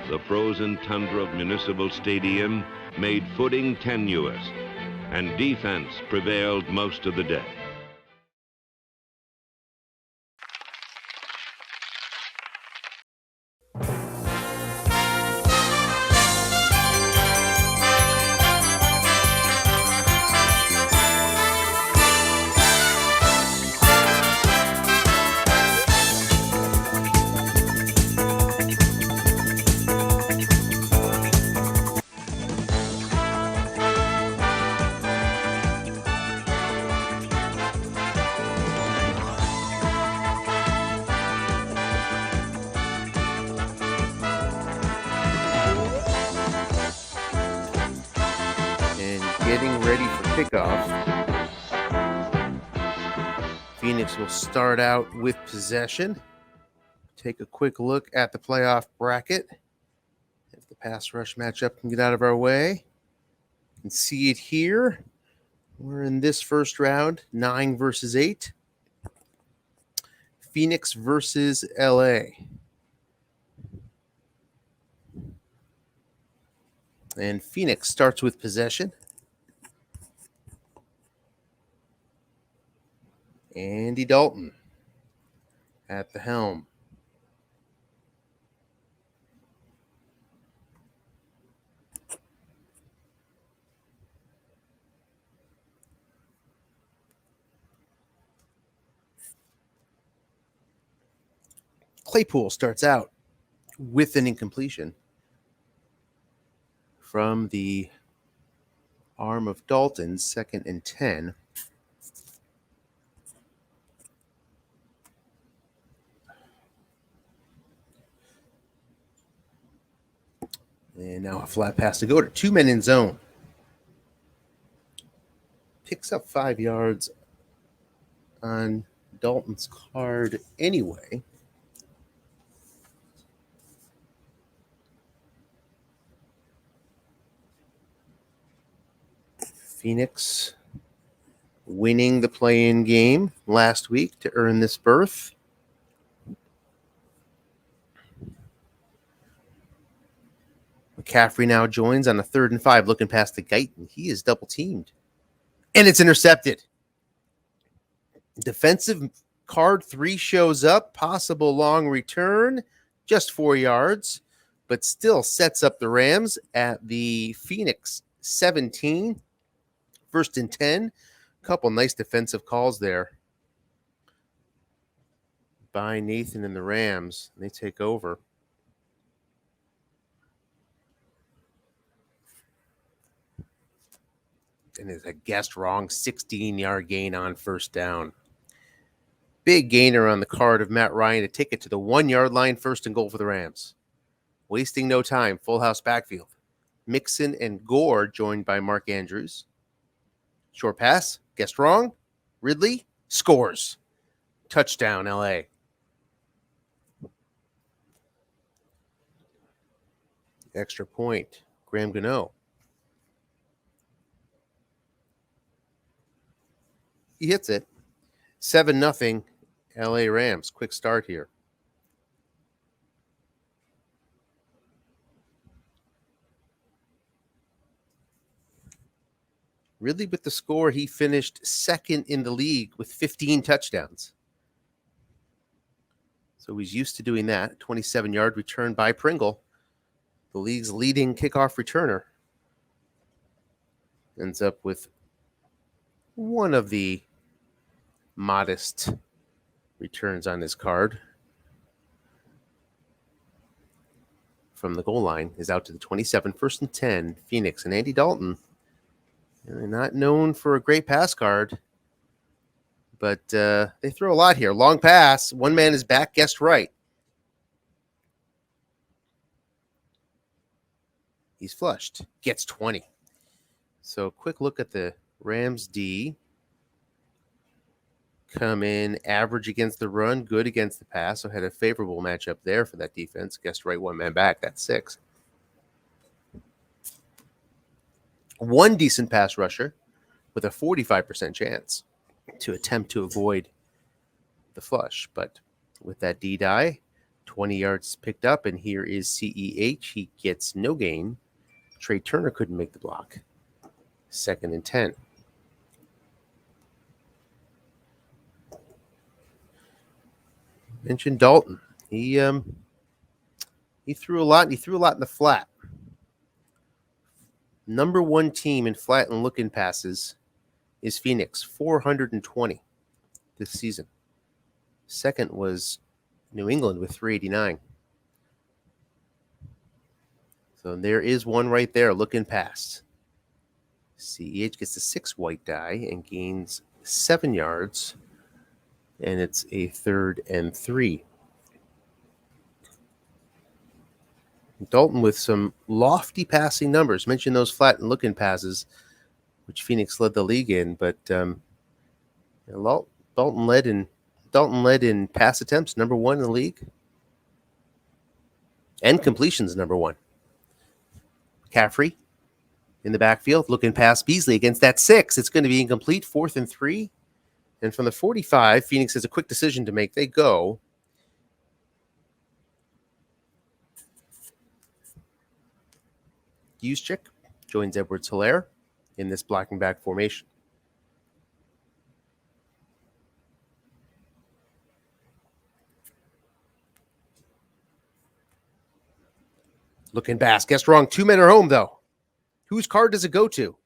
the frozen tundra of Municipal Stadium made footing tenuous, and defense prevailed most of the day. Getting ready for kickoff. Phoenix will start out with possession. Take a quick look at the playoff bracket. If the pass rush matchup can get out of our way, you can see it here. We're in this first round, 9 versus 8. Phoenix versus LA. And Phoenix starts with possession. Andy Dalton at the helm. Claypool starts out with an incompletion from the arm of Dalton, 2nd and 10. And now a flat pass to go to 2 men in zone. Picks up 5 yards on Dalton's card anyway. Phoenix winning the play-in game last week to earn this berth. McCaffrey now joins on a 3rd and 5, looking past the Guyton. He is double teamed. And it's intercepted. Defensive card 3 shows up. Possible long return. Just 4 yards. But still sets up the Rams at the Phoenix 17. 1st and 10. Couple nice defensive calls there by Nathan and the Rams. They take over. And is a guessed wrong 16-yard gain on 1st down. Big gainer on the card of Matt Ryan to take it to the 1-yard line, 1st and goal for the Rams. Wasting no time, full house backfield. Mixon and Gore joined by Mark Andrews. Short pass, guessed wrong. Ridley scores. Touchdown, LA. Extra point, Graham Gano. He hits it. 7-0 LA Rams. Quick start here. Ridley with the score, he finished 2nd in the league with 15 touchdowns. So he's used to doing that. 27-yard return by Pringle, the league's leading kickoff returner. Ends up with one of the modest returns on his card. From the goal line is out to the 27, 1st and 10. Phoenix and Andy Dalton. And they're not known for a great pass card, but they throw a lot here. Long pass. One man is back, guessed right. He's flushed. Gets 20. So quick look at the Rams D. Come in average against the run, good against the pass. So had a favorable matchup there for that defense. Guessed right, 1 man back. That's 6. One decent pass rusher with a 45% chance to attempt to avoid the flush. But with that D die, 20 yards picked up, and here is CEH. He gets no gain. Trey Turner couldn't make the block. 2nd and 10. Mentioned Dalton. He threw a lot, and he threw a lot in the flat. Number 1 team in flat and look-in passes is Phoenix, 420 this season. Second was New England with 389. So there is one right there, look-in pass. CEH gets a 6 white die and gains 7 yards, and it's a 3rd and 3. Dalton with some lofty passing numbers. Mentioned those flat and look-in passes, which Phoenix led the league in, but Dalton led in pass attempts, number 1 in the league, and completions, number 1. McCaffrey in the backfield, looking past Beasley against that 6. It's going to be incomplete, 4th and 3. And from the 45, Phoenix has a quick decision to make. They go Juszczyk joins Edwards-Helaire in this blocking back formation. Looking pass. Guessed wrong. 2 men are home, though. Whose card does it go to?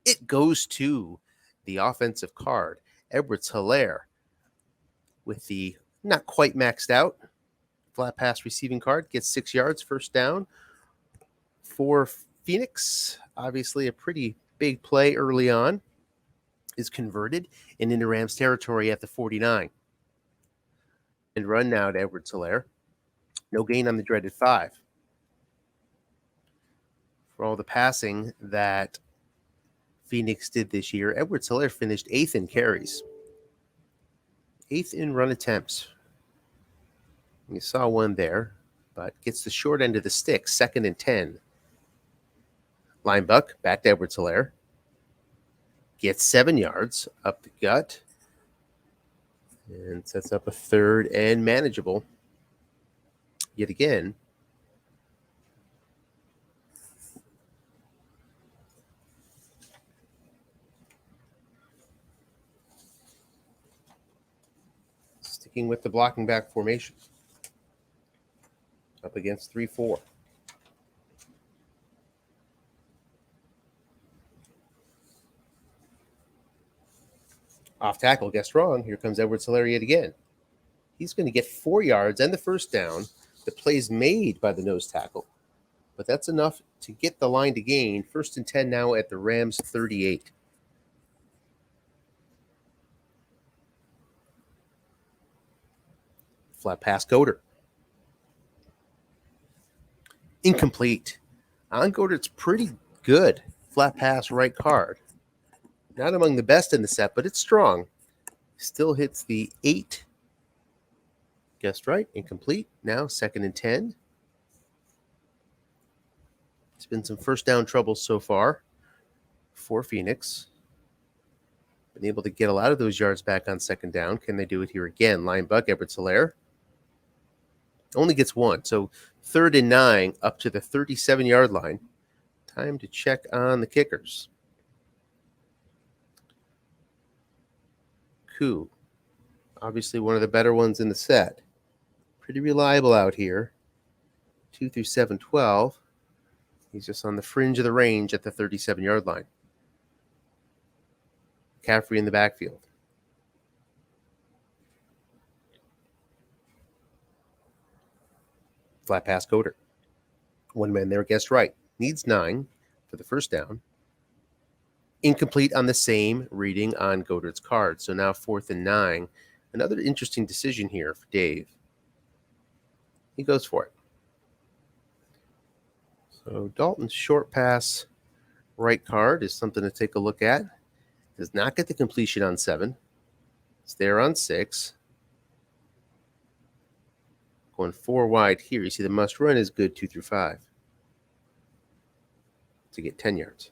It goes to the offensive card. Edwards-Helaire with the not quite maxed out flat pass receiving card. Gets 6 yards, 1st down for Phoenix. Obviously a pretty big play early on. Is converted and into Rams territory at the 49. And run now to Edwards-Helaire. No gain on the dreaded 5. For all the passing that Phoenix did this year, Edwards-Helaire finished 8th in carries. 8th in run attempts. You saw one there, but gets the short end of the stick, 2nd and 10. Linebuck, back to Edwards-Helaire. Gets 7 yards up the gut. And sets up a 3rd and manageable. Yet again. Sticking with the blocking back formation. Up against 3-4. Off tackle, guessed wrong. Here comes Edwards-Helaire yet again. He's going to get 4 yards and the 1st down. The play's made by the nose tackle. But that's enough to get the line to gain. 1st and 10 now at the Rams 38. Flat pass, Goddard. Incomplete. On Goddard's pretty good. Flat pass, right card. Not among the best in the set, but it's strong. Still hits the 8. Guessed right. Incomplete. Now 2nd and 10. It's been some 1st down trouble so far for Phoenix. Been able to get a lot of those yards back on 2nd down. Can they do it here again? Linebuck, Edwards-Helaire. Only gets 1. So 3rd and 9 up to the 37-yard line. Time to check on the kickers. Koo, obviously one of the better ones in the set. Pretty reliable out here. 2 through 7, 12. He's just on the fringe of the range at the 37-yard line. McCaffrey in the backfield. Flat pass, Goddard. 1 man there, guessed right. Needs 9 for the 1st down. Incomplete on the same reading on Goddard's card. So now 4th and 9. Another interesting decision here for Dave. He goes for it. So Dalton's short pass right card is something to take a look at. Does not get the completion on 7. It's there on 6. Going 4 wide here. You see the must run is good 2 through 5 to get 10 yards.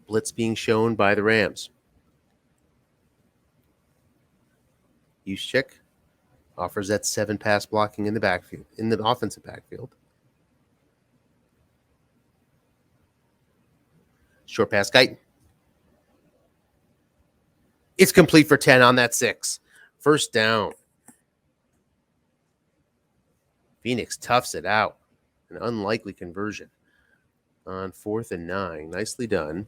Blitz being shown by the Rams. Juszczyk offers that 7 pass blocking in the backfield, in the offensive backfield. Short pass, Guyton. It's complete for 10 on that 6. First down. Phoenix toughs it out. An unlikely conversion on 4th and 9. Nicely done.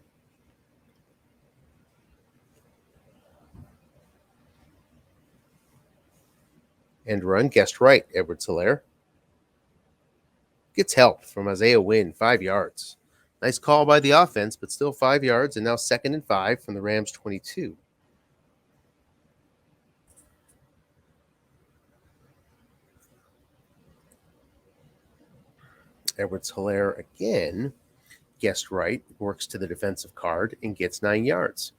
And run, guessed right, Edwards-Helaire. Gets help from Isaiah Wynn, 5 yards. Nice call by the offense, but still 5 yards, and now 2nd and 5 from the Rams' 22. Edwards-Helaire again, guessed right, works to the defensive card, and gets 9 yards.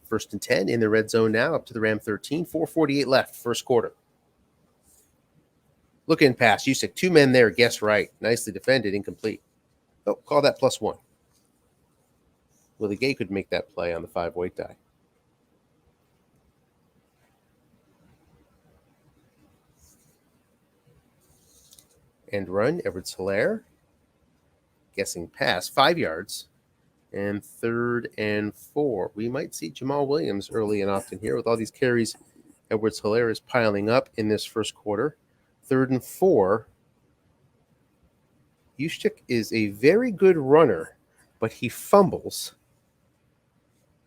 1st and 10 in the red zone now, up to the Ram 13, 4:48 left, first quarter. Look in pass, Juszczyk, 2 men there, guessed right. Nicely defended, incomplete. Oh, call that +1. Willie Gay could make that play on the 5 white die. And run, Edwards-Helaire. Guessing pass, 5 yards. And 3rd and 4. We might see Jamal Williams early and often here with all these carries. Edwards-Helaire is piling up in this first quarter. 3rd and 4. Juszczyk is a very good runner, but he fumbles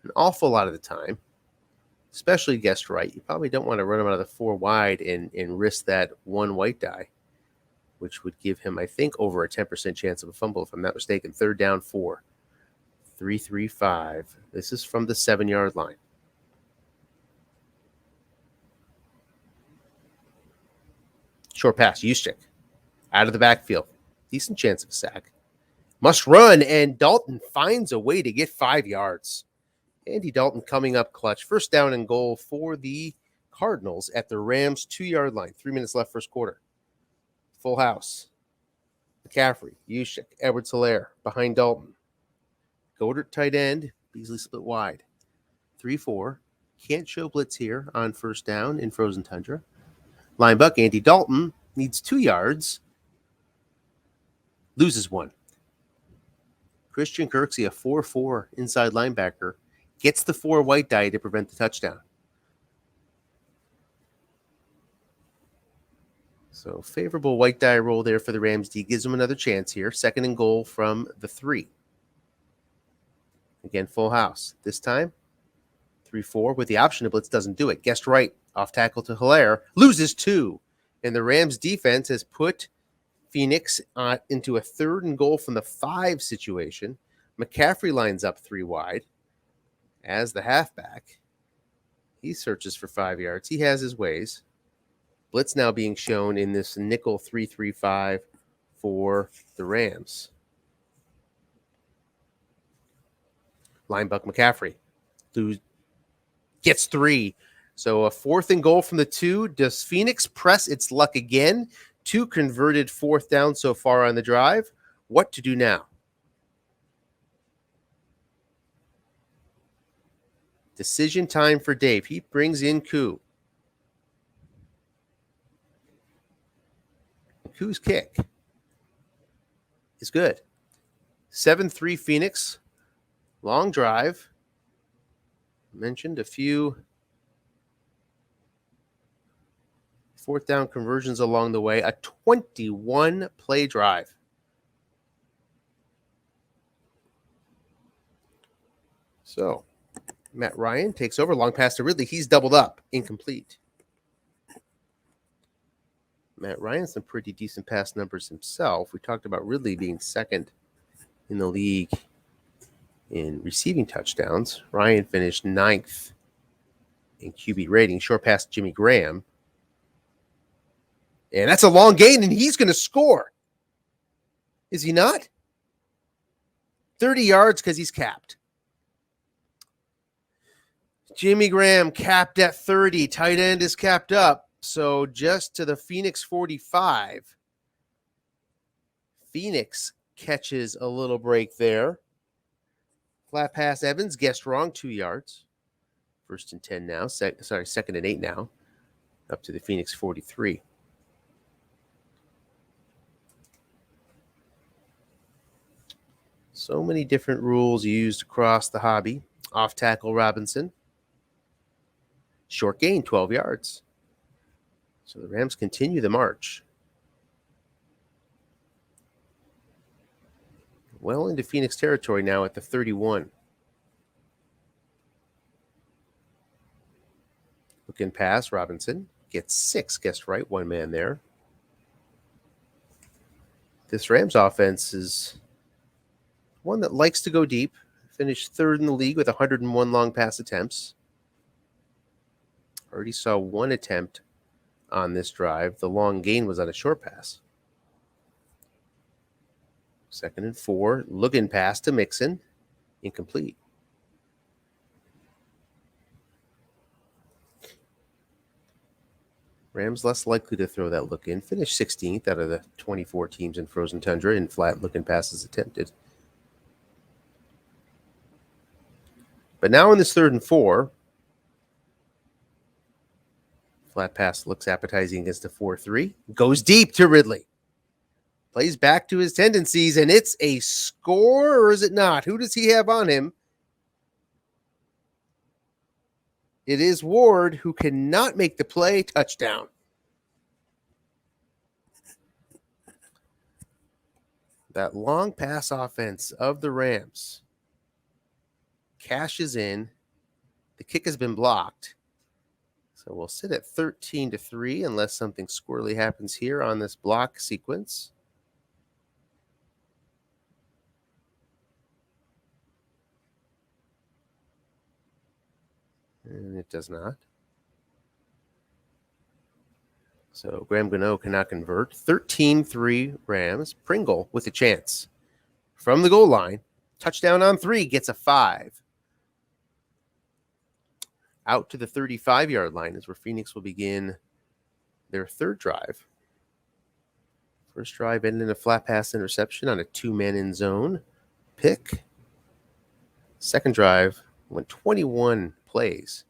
an awful lot of the time, especially guessed right. You probably don't want to run him out of the 4 wide and risk that 1 white die, which would give him, I think, over a 10% chance of a fumble, if I'm not mistaken. 3rd down, 4. 3-3-5. This is from the 7-yard line. Short pass, Juszczyk. Out of the backfield. Decent chance of a sack. Must run, and Dalton finds a way to get 5 yards. Andy Dalton coming up clutch. First down and goal for the Cardinals at the Rams' 2-yard line. 3 minutes left first quarter. Full house. McCaffrey, Juszczyk, Edwards-Helaire behind Dalton. Goddard tight end. Beasley split wide. 3-4. Can't show blitz here on first down in Frozen Tundra. Linebucker Andy Dalton needs 2 yards. Loses 1. Christian Kirksey, a 4-4 inside linebacker, gets the 4 white die to prevent the touchdown. So favorable white die roll there for the Rams D. Gives them another chance here. 2nd and goal from the 3. Again, full house. This time, 3-4 with the option of blitz doesn't do it. Guessed right. Off tackle to Helaire. Loses 2. And the Rams defense has put Phoenix into a 3rd and goal from the 5 situation. McCaffrey lines up 3 wide as the halfback. He searches for 5 yards. He has his ways. Blitz now being shown in this nickel 3-3-5 for the Rams. Linebucker McCaffrey gets 3. So a 4th and goal from the 2. Does Phoenix press its luck again? 2 converted 4th down so far on the drive. What to do now? Decision time for Dave. He brings in Koo. Koo's kick is good. 7-3 Phoenix. Long drive. Mentioned a few 4th down conversions along the way. A 21-play drive. So, Matt Ryan takes over. Long pass to Ridley. He's doubled up. Incomplete. Matt Ryan, some pretty decent pass numbers himself. We talked about Ridley being 2nd in the league in receiving touchdowns. Ryan finished 9th in QB rating. Short pass to Jimmy Graham. And that's a long gain, and he's going to score. Is he not? 30 yards because he's capped. Jimmy Graham capped at 30. Tight end is capped up. So just to the Phoenix 45. Phoenix catches a little break there. Flat pass Evans, guessed wrong, 2 yards. First and 10 now. Second and 8 now. Up to the Phoenix 43. So many different rules used across the hobby. Off tackle Robinson. Short gain, 12 yards. So the Rams continue the march. Well into Phoenix territory now at the 31. Looking pass, Robinson gets 6. Guessed right, one man there. This Rams offense is one that likes to go deep. Finished third in the league with 101 long pass attempts. Already saw one attempt on this drive. The long gain was on a short pass. Second and 4. Looking pass to Mixon. Incomplete. Rams less likely to throw that look in. Finished 16th out of the 24 teams in Frozen Tundra in flat looking passes attempted. But now in this third and 4, flat pass looks appetizing against a 4-3. Goes deep to Ridley. Plays back to his tendencies, and it's a score, or is it not? Who does he have on him? It is Ward, who cannot make the play. Touchdown. That long pass offense of the Rams cashes in. The kick has been blocked. So we'll sit at 13-3 unless something squirrely happens here on this block sequence. And it does not. So Graham Gano cannot convert. 13-3 Rams. Pringle with a chance. From the goal line. Touchdown on 3. Gets a 5. Out to the 35-yard line is where Phoenix will begin their third drive. First drive ended in a flat pass interception on a 2-man in zone pick. Second drive went 21 plays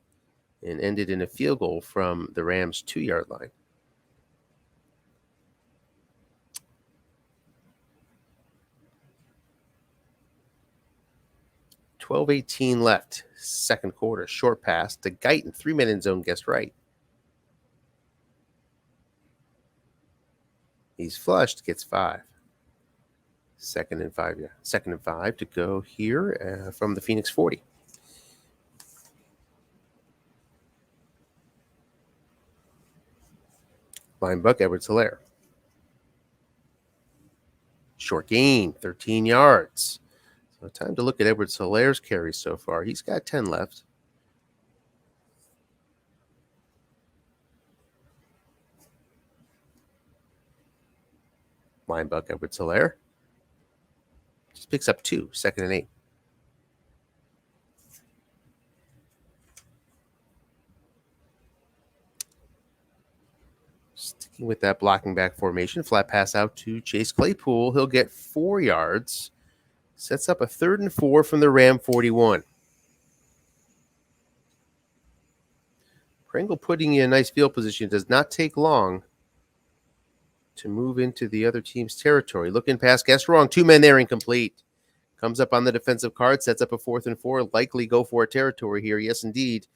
and ended in a field goal from the Rams' 2-yard line. $12:18 left. Second quarter. Short pass to Guyton. 3-man in zone. Guessed right. He's flushed. Gets 5. Second and 5. Yeah. Second and 5 to go here from the Phoenix 40. Linebuck Edwards-Helaire. Short gain. 13 yards. So time to look at Edwards-Hilaire's carries so far. He's got 10 left. Linebuck Edwards-Helaire. Just picks up 2. Second and 8. Sticking with that blocking back formation. Flat pass out to Chase Claypool. He'll get 4 yards. Sets up a 3rd and 4 from the Ram 41. Pringle putting you in a nice field position. It does not take long to move into the other team's territory. Looking pass, guessed wrong. 2 men there, incomplete. Comes up on the defensive card, sets up a 4th and 4. Likely go for a territory here. Yes, indeed.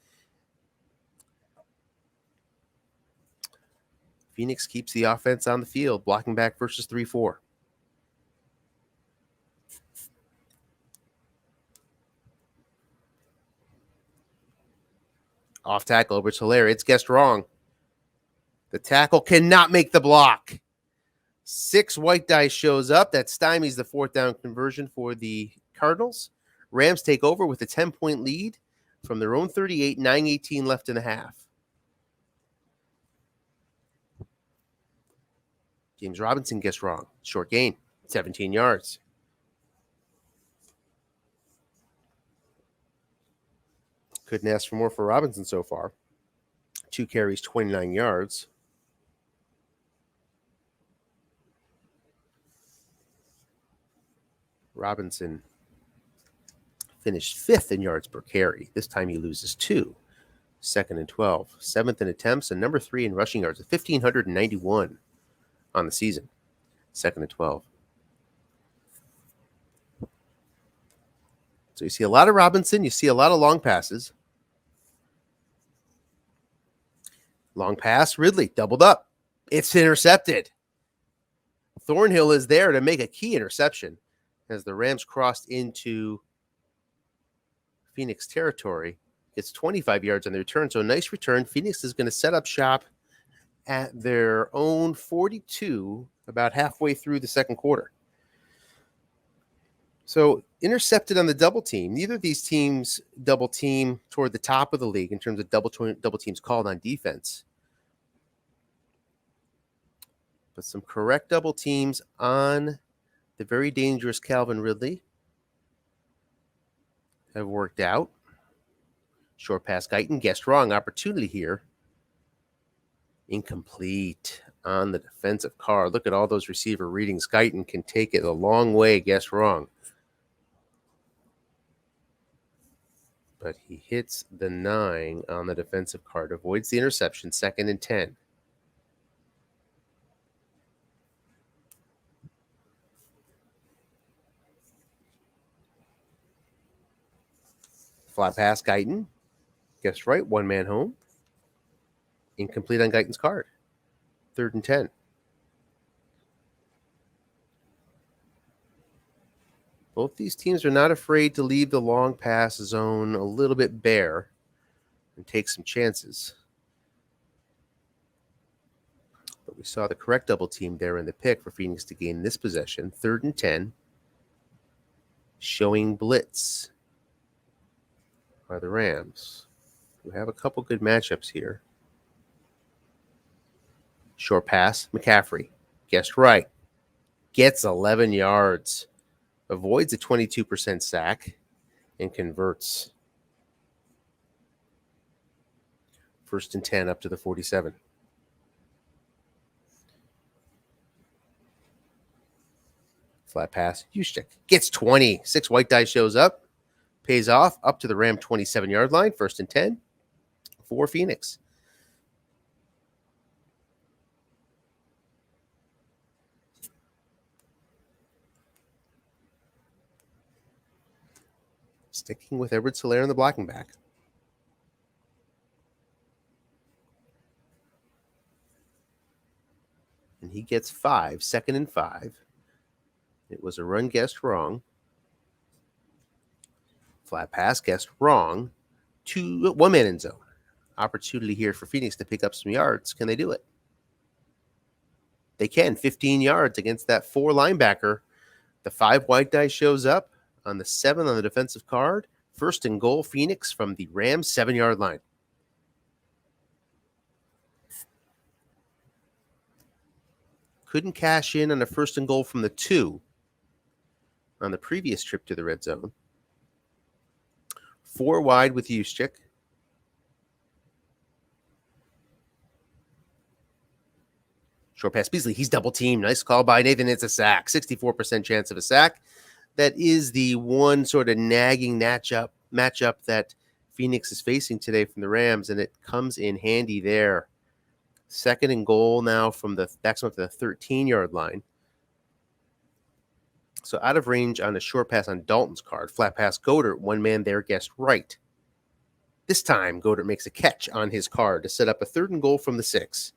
Phoenix keeps the offense on the field, blocking back versus 3-4. Off tackle, Edwards-Helaire. It's guessed wrong. The tackle cannot make the block. 6 white dice shows up. That stymies the 4th down conversion for the Cardinals. Rams take over with a 10-point lead from their own 38, 9:18 left in the half. James Robinson guessed wrong. Short gain, 17 yards. Couldn't ask for more for Robinson so far. 2 carries, 29 yards. Robinson finished 5th in yards per carry. This time he loses 2. 2nd and 12. 7th in attempts and number 3 in rushing yards, 1,591 on the season. 2nd and 12. So you see a lot of Robinson. You see a lot of long passes. Long pass, Ridley, doubled up. It's intercepted. Thornhill is there to make a key interception as the Rams crossed into Phoenix territory. Gets 25 yards on the return, so a nice return. Phoenix is going to set up shop at their own 42 about halfway through the second quarter. So intercepted on the double team. Neither of these teams double team toward the top of the league in terms of double teams called on defense. But some correct double teams on the very dangerous Calvin Ridley have worked out. Short pass, Guyton guessed wrong. Opportunity here. Incomplete on the defensive card. Look at all those receiver readings. Guyton can take it a long way. Guess wrong. But he hits the 9 on the defensive card. Avoids the interception. 2nd and 10. Flat pass, Guyton. Guessed right. One man home. Incomplete on Guyton's card. 3rd and 10. Both these teams are not afraid to leave the long pass zone a little bit bare and take some chances. But we saw the correct double team there in the pick for Phoenix to gain this possession. 3rd and 10. Showing blitz are the Rams, who have a couple good matchups here. Short pass, McCaffrey. Guessed right. Gets 11 yards. Avoids a 22% sack and converts. 1st and 10 up to the 47. Flat pass, Juszczyk. Gets 20. 6 white die shows up. Pays off up to the Ram 27-yard line. 1st and 10 for Phoenix. Sticking with Edwards-Helaire in the blocking back. And he gets 5. 2nd and 5. It was a run guessed wrong. Flat pass guessed wrong. 1 man in zone. Opportunity here for Phoenix to pick up some yards. Can they do it? They can. 15 yards against that 4 linebacker. The 5 white die shows up on the 7 on the defensive card. 1st and goal, Phoenix from the Rams 7-yard line. Couldn't cash in on a 1st and goal from the 2 on the previous trip to the red zone. 4 wide with Juszczyk. Short pass, Beasley. He's double teamed. Nice call by Nathan. It's a sack. 64% chance of a sack. That is the one sort of nagging matchup that Phoenix is facing today from the Rams, and it comes in handy there. 2nd and goal now from the backs up to the 13-yard line. So out of range on a short pass on Dalton's card. Flat pass, Goddard. 1 man there guessed right. This time, Goddard makes a catch on his card to set up a 3rd and goal from the 6.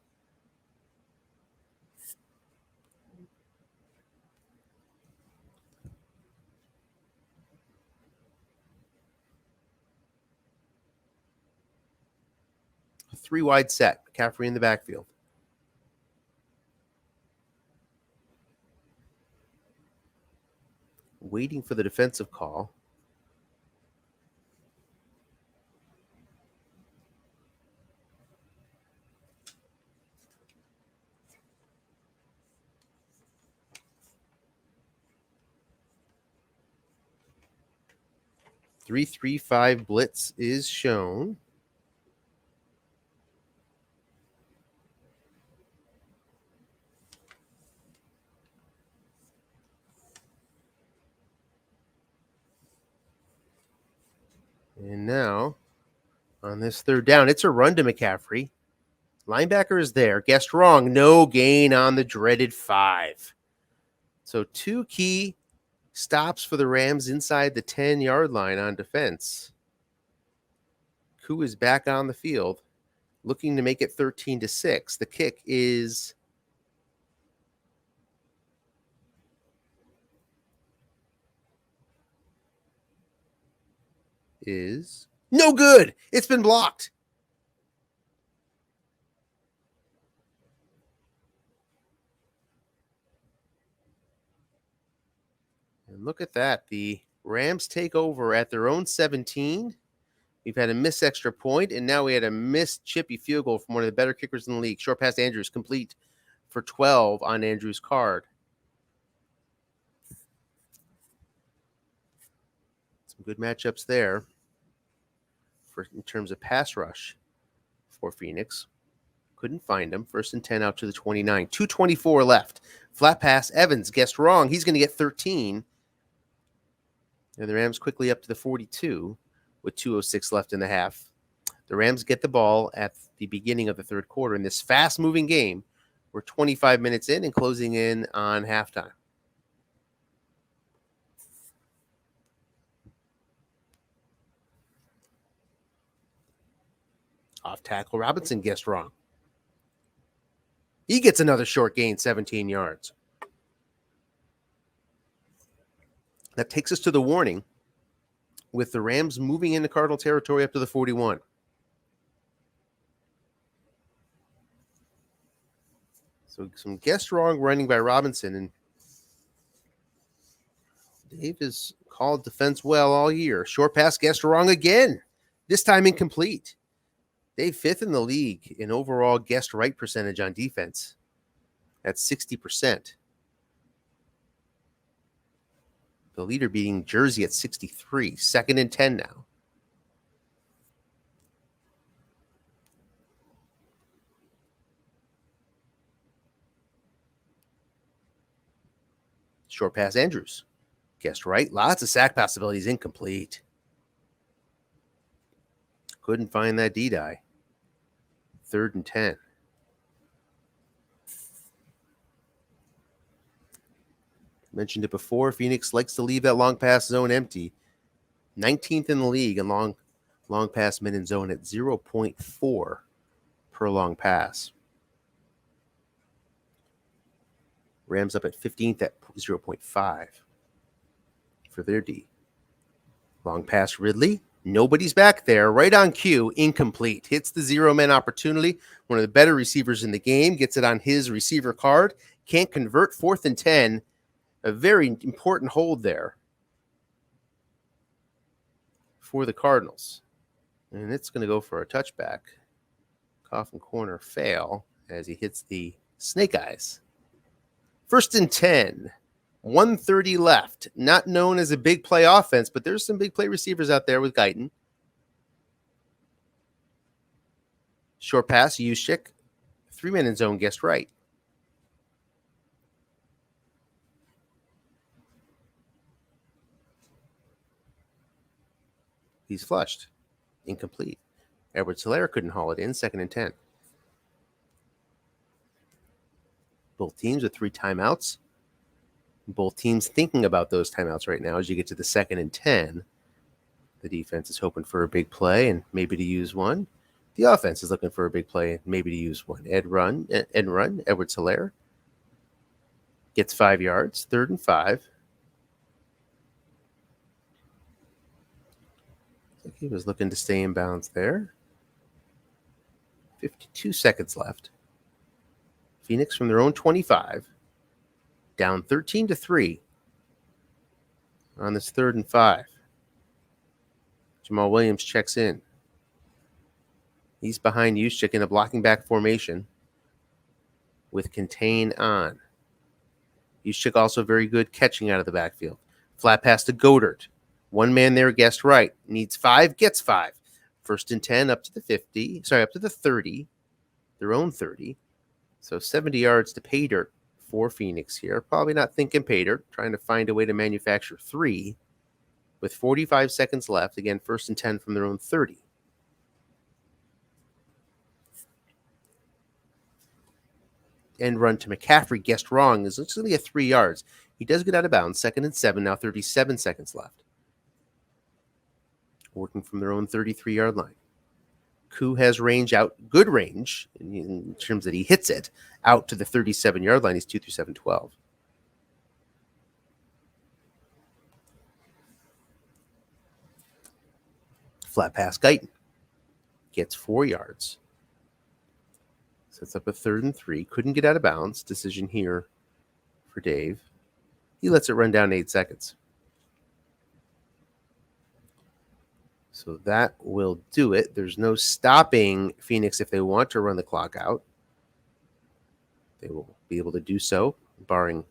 A 3 wide set. McCaffrey in the backfield. Waiting for the defensive call. Three-3-5 blitz is shown. And now On this third down, it's a run to McCaffrey. Linebacker is there. Guessed wrong. No gain on the dreaded 5. So 2 key stops for the Rams inside the 10-yard line on defense. Koo is back on the field, looking to make it 13-6. The kick is no good. It's been blocked. And look at that. The Rams take over at their own 17. We've had a missed extra point, and now we had a missed chippy field goal from one of the better kickers in the league. Short pass to Andrews, complete for 12 on Andrews' card. Some good matchups there in terms of pass rush for Phoenix. Couldn't find him. 1st and 10 out to the 29. 2:24 left. Flat pass. Evans guessed wrong. He's going to get 13. And the Rams quickly up to the 42 with 2:06 left in the half. The Rams get the ball at the beginning of the third quarter in this fast-moving game. We're 25 minutes in and closing in on halftime. Off tackle. Robinson guessed wrong. He gets another short gain, 17 yards. That takes us to the warning, with the Rams moving into Cardinal territory up to the 41. So some guessed wrong running by Robinson, and Dave has called defense well all year. Short pass guessed wrong again, this time incomplete. Dave 5th in the league in overall guessed right percentage on defense at 60%. The leader beating Jersey at 63. 2nd and 10 now. Short pass Andrews. Guessed right. Lots of sack possibilities. Incomplete. Couldn't find that D-die. 3rd and 10. Mentioned it before. Phoenix likes to leave that long pass zone empty. 19th in the league in long pass min in zone at 0.4 per long pass. Rams up at 15th at 0.5 for their D. Long pass Ridley. Nobody's back there. Right on cue. Incomplete. Hits the 0-man opportunity. One of the better receivers in the game. Gets it on his receiver card. Can't convert. 4th and 10. A very important hold there for the Cardinals. And it's going to go for a touchback. Coffin corner fail as he hits the snake eyes. 1st and 10. 1:30 left. Not known as a big play offense, but there's some big play receivers out there with Guyton. Short pass, Juszczyk. 3-man in zone, guessed right. He's flushed. Incomplete. Edwards-Helaire couldn't haul it in. 2nd and 10. Both teams with 3 timeouts. Both teams thinking about those timeouts right now as you get to the 2nd and 10. The defense is hoping for a big play and maybe to use one. The offense is looking for a big play and maybe to use one. End run. Edwards-Helaire gets 5 yards. 3rd and 5. He was looking to stay in bounds there. 52 seconds left. Phoenix from their own 25. Down 13-3 on this 3rd and 5. Jamal Williams checks in. He's behind Juszczyk in a blocking back formation with contain on. Juszczyk also very good catching out of the backfield. Flat pass to Goddard. 1 man there, guessed right. Needs 5, gets 5. 1st and 10 up to the 50. Sorry, up to the 30. Their own 30. So 70 yards to pay dirt for Phoenix here. Probably not thinking pay dirt. Trying to find a way to manufacture 3 with 45 seconds left. Again, 1st and 10 from their own 30. end run to McCaffrey, guessed wrong, is it's going to be 3 yards. He does get out of bounds. 2nd and 7, now 37 seconds left. Working from their own 33-yard line. Koo has range out, good range, in terms that he hits it, out to the 37-yard line. He's 2 through 7, 12. Flat pass, Guyton. Gets 4 yards. Sets up a 3rd and 3. Couldn't get out of bounds. Decision here for Dave. He lets it run down 8 seconds. So that will do it. There's no stopping Phoenix if they want to run the clock out. They will be able to do so, barring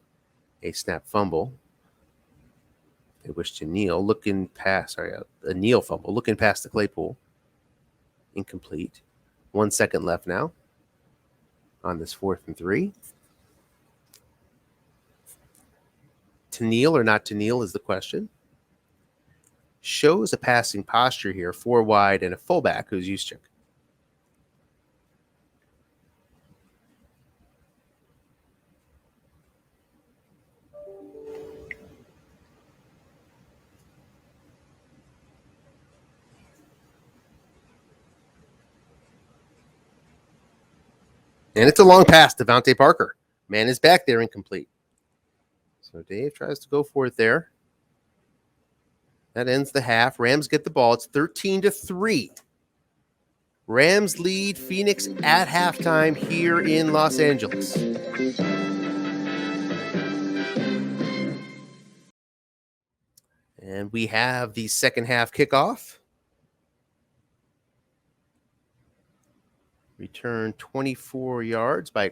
a snap fumble. They wish to kneel, looking past, a kneel fumble, looking past the Claypool. Incomplete. 1 second left now on this 4th and 3. To kneel or not to kneel is the question. Shows a passing posture here, 4 wide and a fullback who's Juszczyk. And it's a long pass to Devontae Parker. Man is back there, incomplete. So Dave tries to go for it there. That ends the half. Rams get the ball. It's 13-3. Rams lead Phoenix at halftime here in Los Angeles. And we have the second half kickoff. Return 24 yards by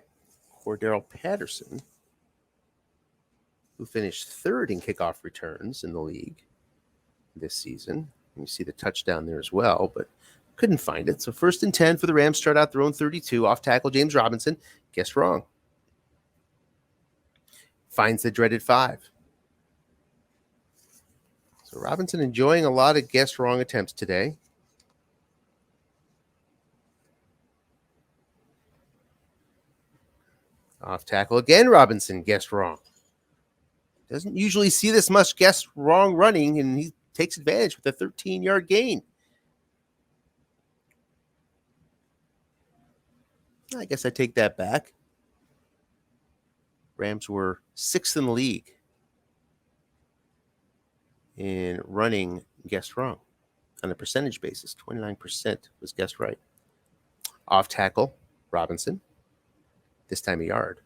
Cordero Patterson, who finished 3rd in kickoff returns in the league this season. You see the touchdown there as well, but couldn't find it. So 1st and 10 for the Rams, start out their own 32. Off tackle, James Robinson. Guessed wrong. Finds the dreaded 5. So Robinson enjoying a lot of guessed wrong attempts today. Off tackle again, Robinson guessed wrong. Doesn't usually see this much guessed wrong running, and he takes advantage with a 13-yard gain. I guess I take that back. Rams were 6th in the league in running guessed wrong on a percentage basis. 29% was guessed right. Off tackle, Robinson. This time a yard.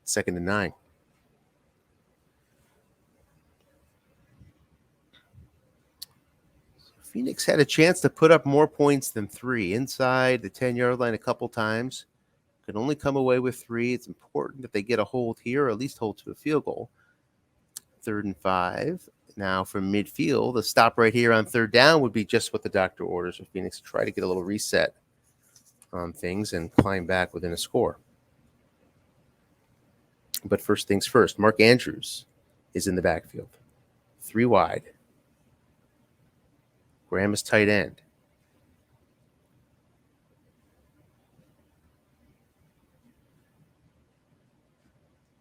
2nd and 9. Phoenix had a chance to put up more points than 3 inside the 10-yard line a couple times. Could only come away with 3. It's important that they get a hold here, or at least hold to a field goal. 3rd and 5. Now from midfield, the stop right here on 3rd down would be just what the doctor orders for Phoenix to try to get a little reset on things and climb back within a score. But first things first, Mark Andrews is in the backfield. 3 wide. Graham is tight end.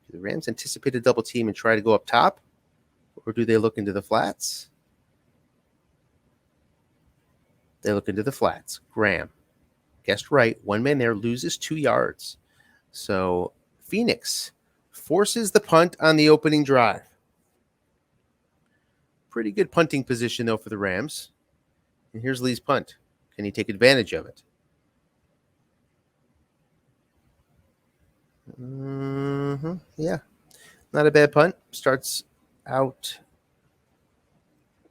Do the Rams anticipate a double team and try to go up top? Or do they look into the flats? They look into the flats. Graham. Guessed right. 1 man there, loses 2 yards. So Phoenix forces the punt on the opening drive. Pretty good punting position, though, for the Rams. And here's Lee's punt. Can he take advantage of it? Yeah. Not a bad punt. Starts out,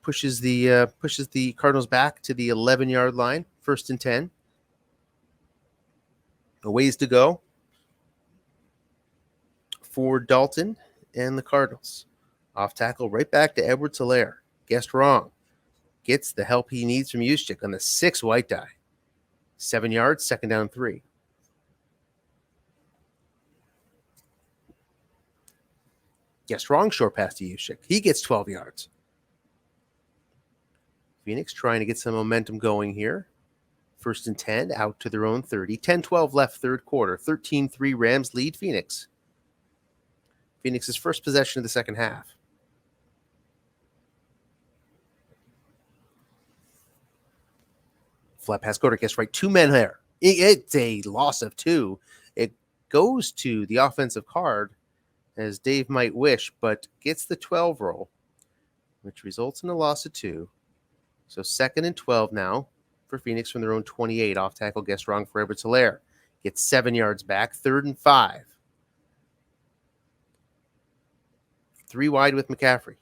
pushes the Cardinals back to the 11-yard line. 1st and 10. A ways to go for Dalton and the Cardinals. Off tackle, right back to Edwards-Helaire. Guessed wrong. Gets the help he needs from Juszczyk on the 6 white die. 7 yards, 2nd down 3. Guessed wrong, short pass to Juszczyk. He gets 12 yards. Phoenix trying to get some momentum going here. First and 10, out to their own 30. 10-12 left, third quarter. 13-3 Rams lead Phoenix. Phoenix's first possession of the second half. Flat pass, Goddard gets right. 2 men there. It's a loss of 2. It goes to the offensive card, as Dave might wish, but gets the 12 roll, which results in a loss of 2. So 2nd and 12 now for Phoenix from their own 28. Off tackle, guess wrong for Edwards-Helaire. Gets 7 yards back. 3rd and 5. 3 wide with McCaffrey.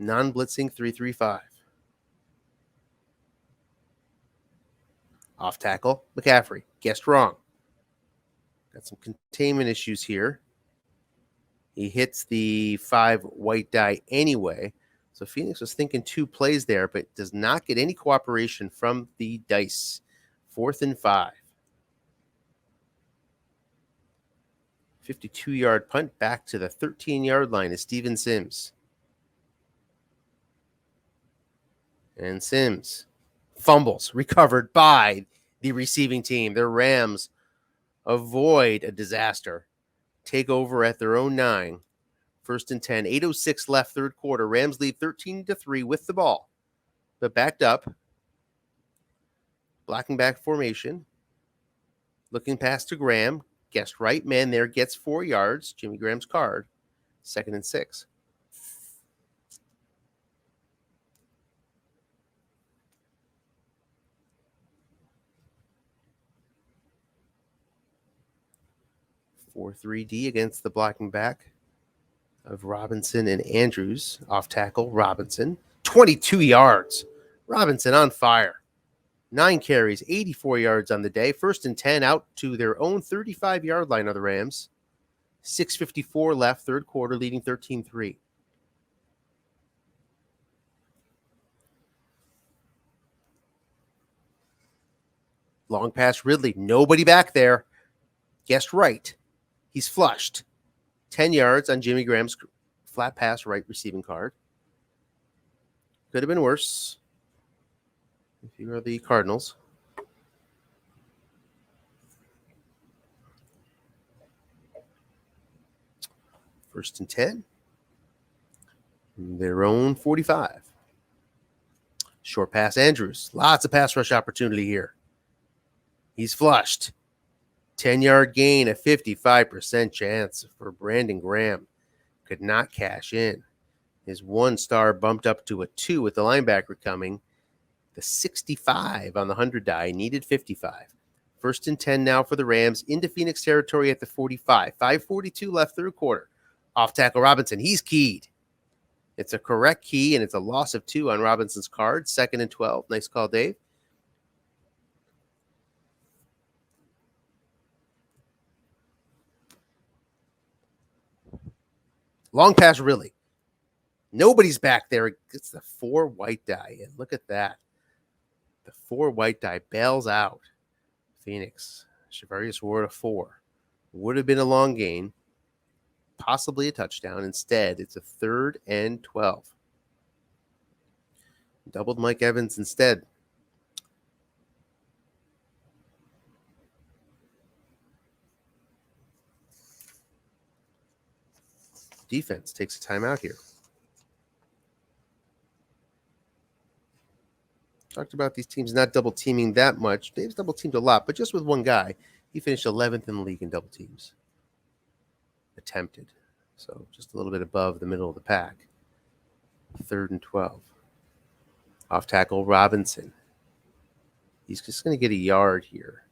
Non-blitzing 3-3-5. Off tackle, McCaffrey. Guessed wrong. Got some containment issues here. He hits the 5 white die anyway. So Phoenix was thinking 2 plays there, but does not get any cooperation from the dice. 4th and 5. 52-yard punt back to the 13-yard line is Steven Sims. And Sims fumbles, recovered by the receiving team. The Rams avoid a disaster. Take over at their own 9. 1st and 10. 8:06 left, third quarter. Rams lead 13-3 with the ball, but backed up. Blocking back formation. Looking pass to Graham. Guessed right man there, gets 4 yards. Jimmy Graham's card. 2nd and 6. For 3D against the blocking back of Robinson and Andrews. Off tackle, Robinson. 22 yards. Robinson on fire. 9 carries, 84 yards on the day. 1st and 10 out to their own 35-yard line of the Rams. 6:54 left, third quarter, leading 13-3. Long pass, Ridley. Nobody back there. Guessed right. He's flushed. 10 yards on Jimmy Graham's flat pass right receiving card. Could have been worse if you are the Cardinals. First and 10. Their own 45. Short pass, Andrews. Lots of pass rush opportunity here. He's flushed. 10-yard gain, a 55% chance for Brandon Graham. Could not cash in. His 1 star bumped up to a 2 with the linebacker coming. The 65 on the 100 die, needed 55. 1st and 10 now for the Rams, into Phoenix territory at the 45. 5:42 left, third quarter. Off tackle Robinson, he's keyed. It's a correct key, and it's a loss of 2 on Robinson's card. 2nd and 12. Nice call, Dave. Long pass, really. Nobody's back there. It's the 4 white die. And look at that. The 4 white die bails out. Phoenix. Shavarius Ward a 4. Would have been a long gain. Possibly a touchdown. Instead, it's a 3rd and 12. Doubled Mike Evans instead. Defense takes a timeout here. Talked about these teams not double teaming that much. Dave's double teamed a lot, but just with one guy. He finished 11th in the league in double teams. Attempted. So just a little bit above the middle of the pack. 3rd and 12. Off tackle Robinson. He's just going to get a yard here.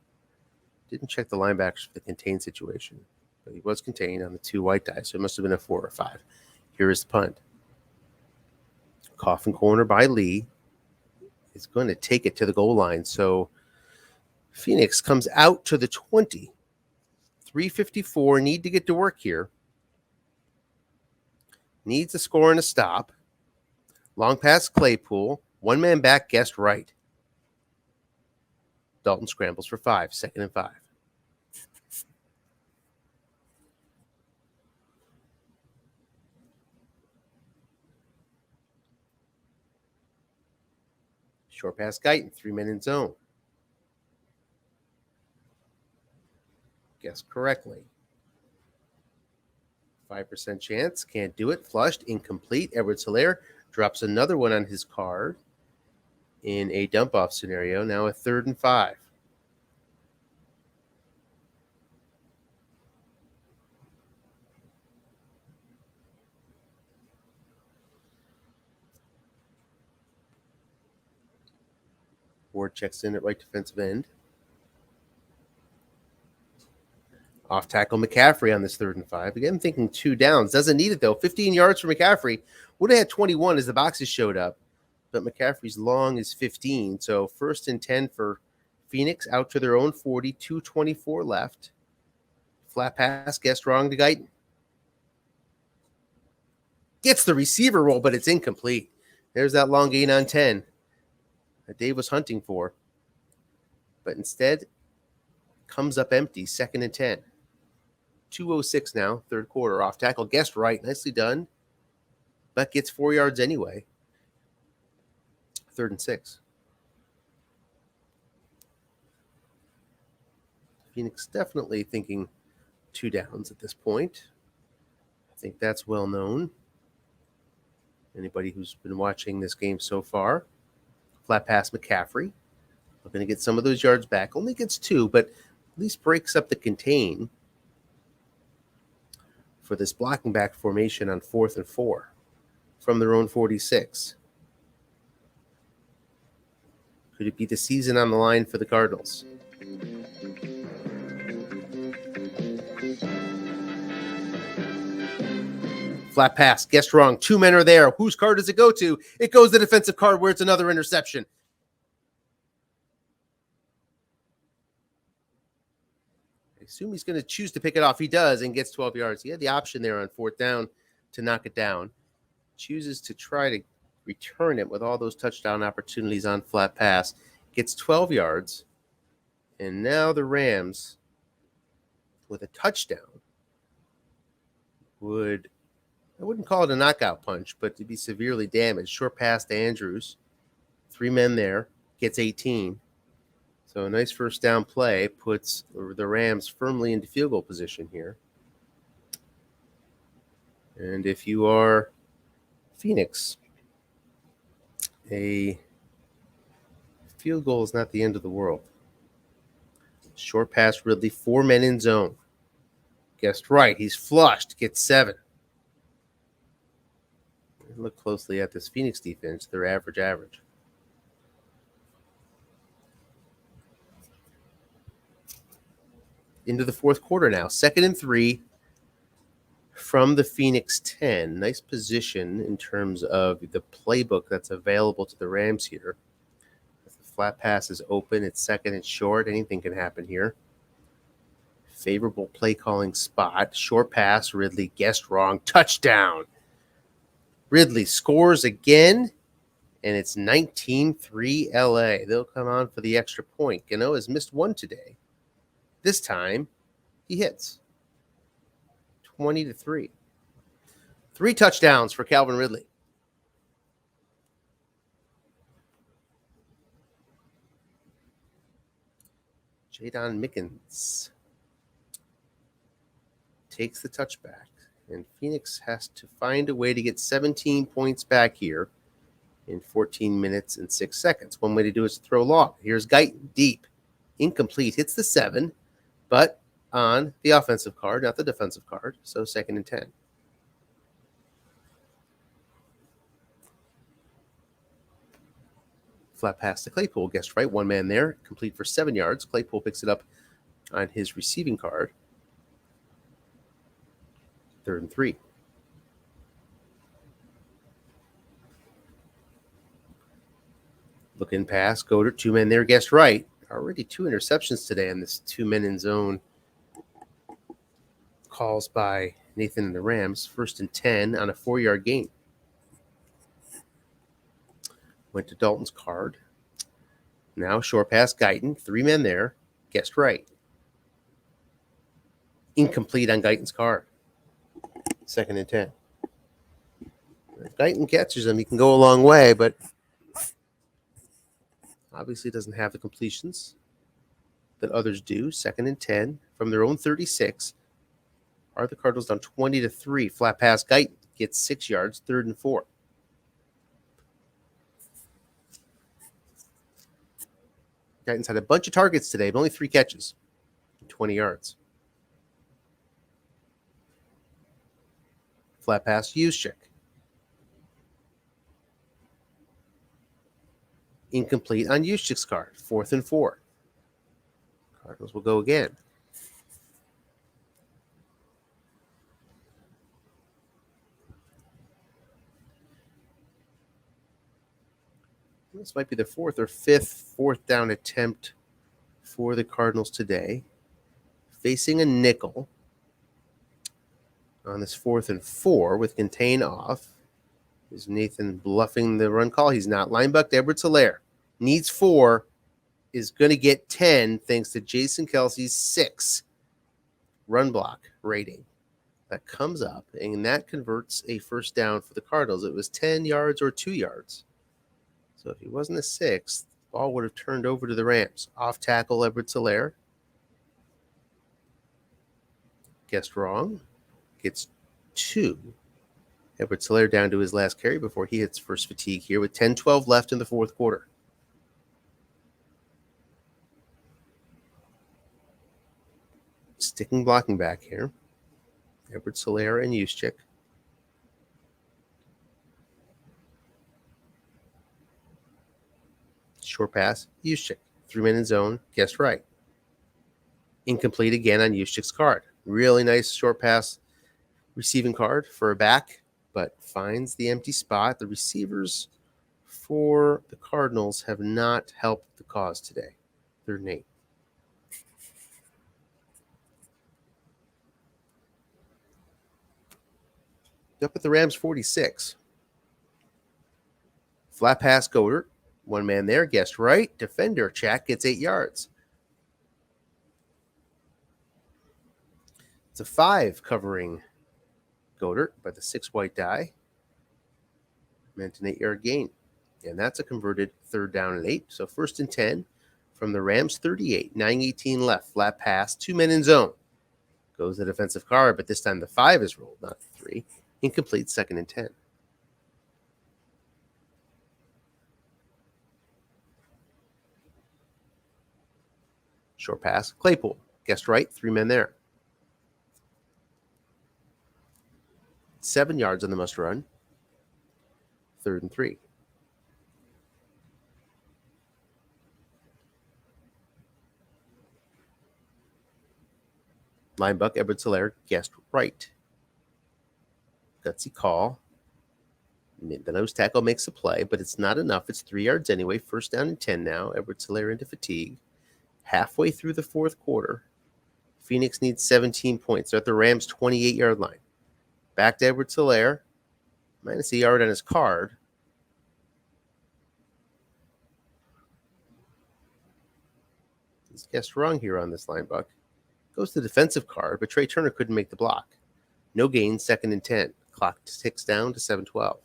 Didn't check the linebackers for the contained situation. But he was contained on the 2 white dice, so it must have been a 4 or 5. Here is the punt. Coffin corner by Lee. Is going to take it to the goal line. So Phoenix comes out to the 20. 3:54. Need to get to work here. Needs a score and a stop. Long pass Claypool. 1 man back, guessed right. Dalton scrambles for 5, 2nd and 5. Short pass Guyton, 3 men in zone. Guessed correctly. 5% chance, can't do it. Flushed, incomplete. Edwards-Helaire drops another one on his card in a dump-off scenario. Now a 3rd and 5. Ward checks in at right defensive end. Off tackle McCaffrey on this 3rd and 5. Again, thinking 2 downs. Doesn't need it, though. 15 yards for McCaffrey. Would have had 21 as the boxes showed up. But McCaffrey's long is 15. So 1st and 10 for Phoenix out to their own 40. 2:24 left. Flat pass, guessed wrong to Guyton. Gets the receiver roll, but it's incomplete. There's that long gain on 10 that Dave was hunting for. But instead, comes up empty, 2nd and 10. 2:06 now, 3rd quarter. Off tackle, guessed right. Nicely done. But gets 4 yards anyway. 3rd and 6. Phoenix definitely thinking 2 downs at this point. I think that's well known. Anybody who's been watching this game so far. Flat pass McCaffrey. Looking to get some of those yards back. Only gets 2, but at least breaks up the contain for this blocking back formation on 4th and 4 from their own 46. Could it be the season on the line for the Cardinals? Flat pass, guessed wrong. 2 men are there. Whose card does it go to? It goes to the defensive card where it's another interception. I assume he's going to choose to pick it off. He does and gets 12 yards. He had the option there on 4th down to knock it down. Chooses to try to return it with all those touchdown opportunities on flat pass. Gets 12 yards. And now the Rams, with a touchdown, I wouldn't call it a knockout punch, but to be severely damaged. Short pass to Andrews. 3 men there. Gets 18. So a nice 1st down play puts the Rams firmly into field goal position here. And if you are Phoenix, a field goal is not the end of the world. Short pass Ridley, 4 men in zone. Guessed right. He's flushed. Gets 7. Look closely at this Phoenix defense. They're average. Into the 4th quarter now. 2nd and 3 from the Phoenix 10. Nice position in terms of the playbook that's available to the Rams here. If the flat pass is open, it's 2nd and short. Anything can happen here. Favorable play calling spot. Short pass, Ridley guessed wrong. Touchdown. Ridley scores again, and it's 19-3 LA. They'll come on for the extra point. Gano has missed 1 today. This time, he hits. 20-3. 3 touchdowns for Calvin Ridley. Jadon Mickens takes the touchback, and Phoenix has to find a way to get 17 points back here in 14 minutes and 6 seconds. One way to do it is to throw long. Here's Guyton, deep, incomplete, hits the 7, but on the offensive card, not the defensive card, so 2nd and 10. Flat pass to Claypool, guessed right, 1 man there, complete for 7 yards. Claypool picks it up on his receiving card. 3rd and 3. Looking pass, Goddard, 2 men there, guessed right. Already 2 interceptions today on this 2 men in zone calls by Nathan and the Rams. 1st and 10 on a 4-yard gain. Went to Dalton's card. Now short pass, Guyton. 3 men there. Guessed right. Incomplete on Guyton's card. 2nd and 10. If Guyton catches him, he can go a long way, but obviously doesn't have the completions that others do. 2nd and 10 from their own 36. Are the Cardinals down 20-3? Flat pass, Guyton gets 6 yards. 3rd and 4. Guyton's had a bunch of targets today, but only 3 catches. 20 yards. Flat pass, Juszczyk. Incomplete on Juszczyk's card. 4th and 4. Cardinals will go again. This might be the 4th or 5th 4th down attempt for the Cardinals today. Facing a nickel on this 4th and 4 with contain off. Is Nathan bluffing the run call? He's not. Linebucker Edwards-Helaire needs 4, is going to get 10 thanks to Jason Kelsey's 6 run block rating. That comes up, and that converts a first down for the Cardinals. It was 10 yards or 2 yards. So if he wasn't a 6th, the ball would have turned over to the Rams. Off tackle, Edwards-Helaire. Guessed wrong. Gets 2. Edwards-Helaire down to his last carry before he hits first fatigue here with 10-12 left in the 4th quarter. Sticking blocking back here. Edwards-Helaire and Juszczyk. Short pass, Juszczyk. 3 men in zone. Guessed right. Incomplete again on Juszczyk's card. Really nice short pass receiving card for a back, but finds the empty spot. The receivers for the Cardinals have not helped the cause today. 3rd and 8. Up at the Rams 46. Flat pass, Goddard. 1 man there, guessed right. Defender, Chak gets 8 yards. It's a 5 covering Goddard by the 6 white die. Meant an 8-yard gain. And that's a converted 3rd down and 8. So 1st and 10 from the Rams 38. 9:18 left. Flat pass. 2 men in zone. Goes the defensive card, but this time the 5 is rolled, not the 3. Incomplete, 2nd and 10. Short pass, Claypool. Guessed right, 3 men there. 7 yards on the must run. 3rd and 3. Linebucker Edwards-Helaire guessed right. Gutsy call. The nose tackle makes a play, but it's not enough. It's 3 yards anyway. 1st down and 10 now. Edwards-Helaire into fatigue. Halfway through the 4th quarter. Phoenix needs 17 points. They're at the Rams' 28-yard line. Back to Edwards-Helaire. Minus a yard on his card. He's guessed wrong here on this linebucker. Goes to the defensive card, but Trey Turner couldn't make the block. No gain, 2nd and 10. Clock ticks down to 7:12.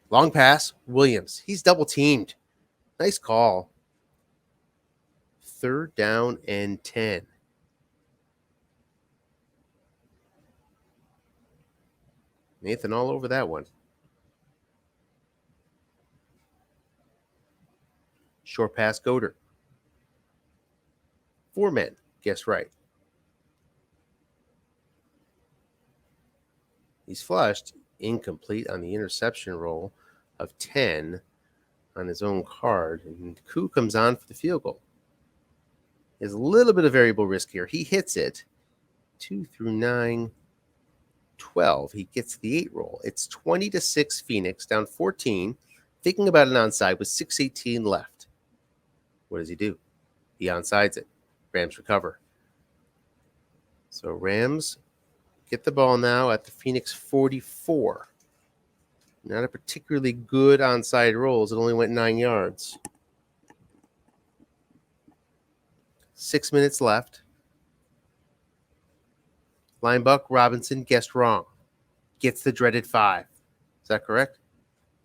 Long pass, Williams. He's double teamed. Nice call. 3rd down and 10. Nathan all over that one. Short pass, Goddard. 4 men. Guess right. He's flushed. Incomplete on the interception roll of 10 on his own card. And Koo comes on for the field goal. There's a little bit of variable risk here. He hits it. 2 through 9, 12. He gets the 8 roll. It's 20-6 Phoenix, down 14. Thinking about an onside with 6:18 left. What does he do? He onsides it. Rams recover. So Rams get the ball now at the Phoenix 44. Not a particularly good onside rolls. It only went 9 yards. 6 minutes left. Linebuck Robinson guessed wrong. Gets the dreaded 5. Is that correct?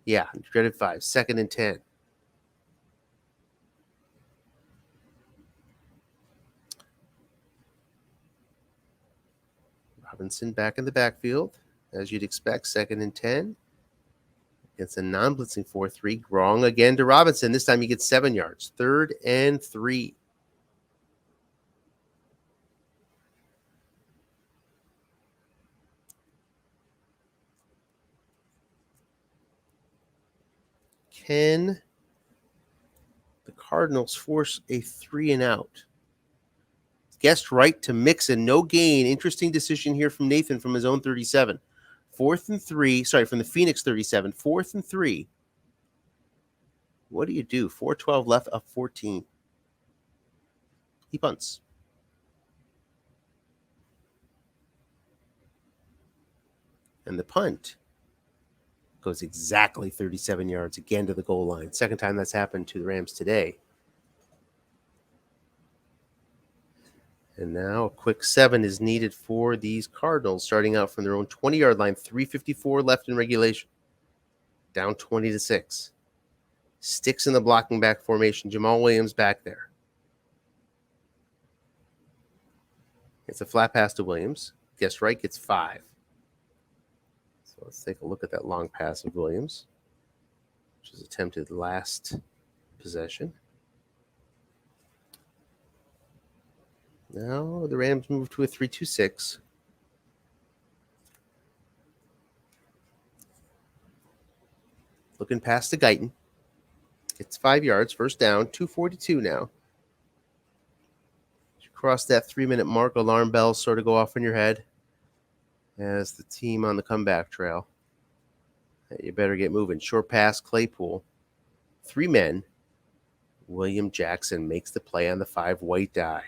Yeah, dreaded 5. 2nd and 10. Robinson back in the backfield, as you'd expect. 2nd and 10. It's a non-blitzing 4-3. Wrong again to Robinson. This time he gets 7 yards. 3rd and 3. Can the Cardinals force a 3 and out? Guessed right to Mixon. No gain. Interesting decision here from Nathan from his own 37. 4th and 3. Sorry, from the Phoenix 37. 4th and 3. What do you do? 4:12 left, up 14. He punts. And the punt goes exactly 37 yards again to the goal line. Second time that's happened to the Rams today. And now a quick 7 is needed for these Cardinals, starting out from their own 20-yard line. 3:54 left in regulation. Down 20-6. Sticks in the blocking back formation. Jamal Williams back there. It's a flat pass to Williams. Guessed right, gets 5. So let's take a look at that long pass of Williams, which was attempted last possession. Now the Rams move to a 3-2-6. Looking past to Guyton. It's 5 yards, first down, 2:42 now. As you cross that 3-minute mark, alarm bells sort of go off in your head as the team on the comeback trail. You better get moving. Short pass, Claypool. 3 men. William Jackson makes the play on the 5 white die.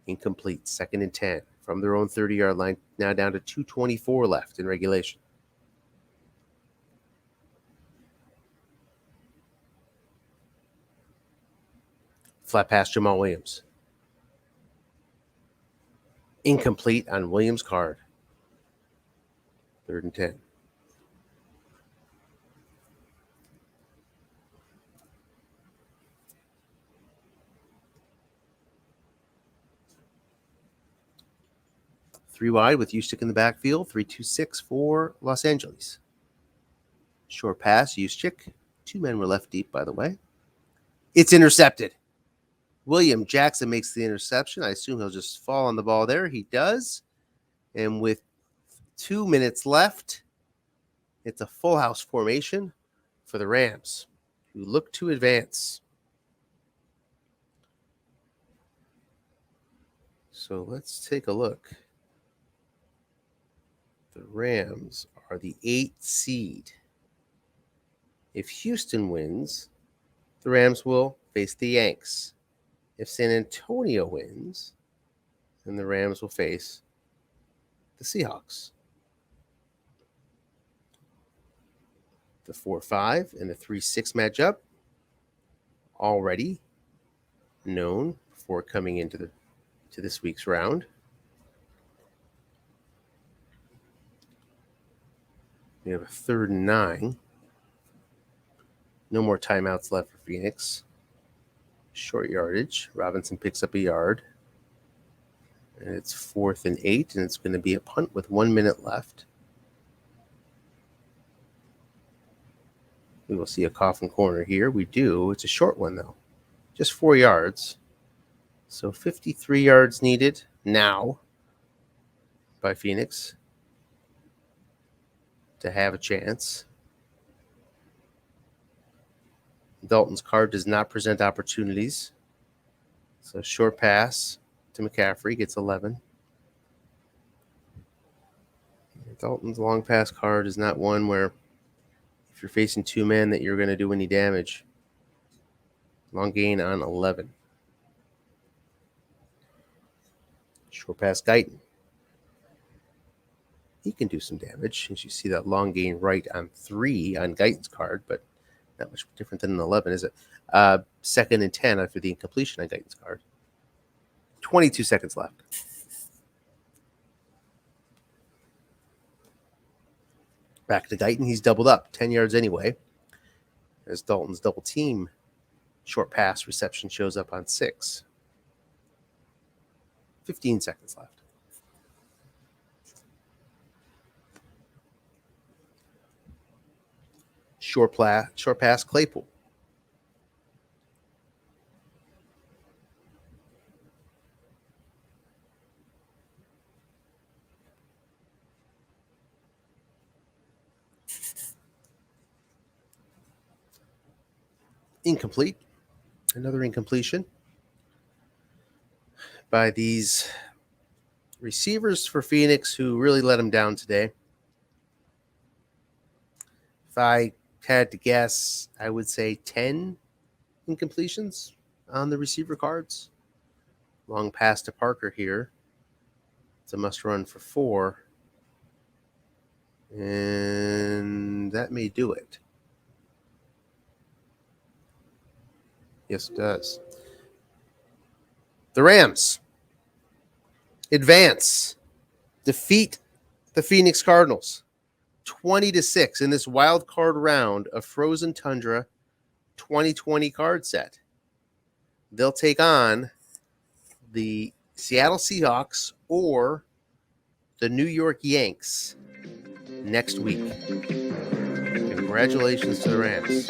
Incomplete. 2nd and 10 from their own 30-yard line. Now down to 2:24 left in regulation. Flat pass Jamal Williams. Incomplete on Williams' card. 3rd and 10. Three wide with Juszczyk in the backfield. 3-2-6 for Los Angeles. Short pass, Juszczyk. 2 men were left deep, by the way. It's intercepted. William Jackson makes the interception. I assume he'll just fall on the ball there. He does. And with 2 minutes left, it's a full house formation for the Rams, who look to advance. So let's take a look. The Rams are the 8th seed. If Houston wins, the Rams will face the Yanks. If San Antonio wins, then the Rams will face the Seahawks. The 4-5 and the 3-6 matchup already known before coming into this week's round. We have a 3rd and 9. No more timeouts left for Phoenix. Short yardage. Robinson picks up a yard. And it's 4th and 8, and it's going to be a punt with 1 minute left. We will see a coffin corner here. We do. It's a short one, though. Just 4 yards. So 53 yards needed now by Phoenix to have a chance. Dalton's card does not present opportunities. So short pass to McCaffrey gets 11. Dalton's long pass card is not one where if you're facing 2 men that you're going to do any damage. Long gain on 11. Short pass Guyton. he can do some damage. As you see that long gain right on 3 on Guyton's card, but not much different than an 11, is it? 2nd and 10 after the incompletion on Guyton's card. 22 seconds left. Back to Guyton. He's doubled up 10 yards anyway, as Dalton's double team short pass reception shows up on 6. 15 seconds left. Short pass Claypool. Incomplete. Another incompletion by these receivers for Phoenix who really let him down today. If I had to guess, I would say 10 incompletions on the receiver cards. Long pass to Parker here. It's a must run for 4. And that may do it. Yes, it does. The Rams advance, defeat the Phoenix Cardinals 20-6 in this wild card round of Frozen Tundra 2020 card set. They'll take on the Seattle Seahawks or the New York Yanks next week. Congratulations to the Rams.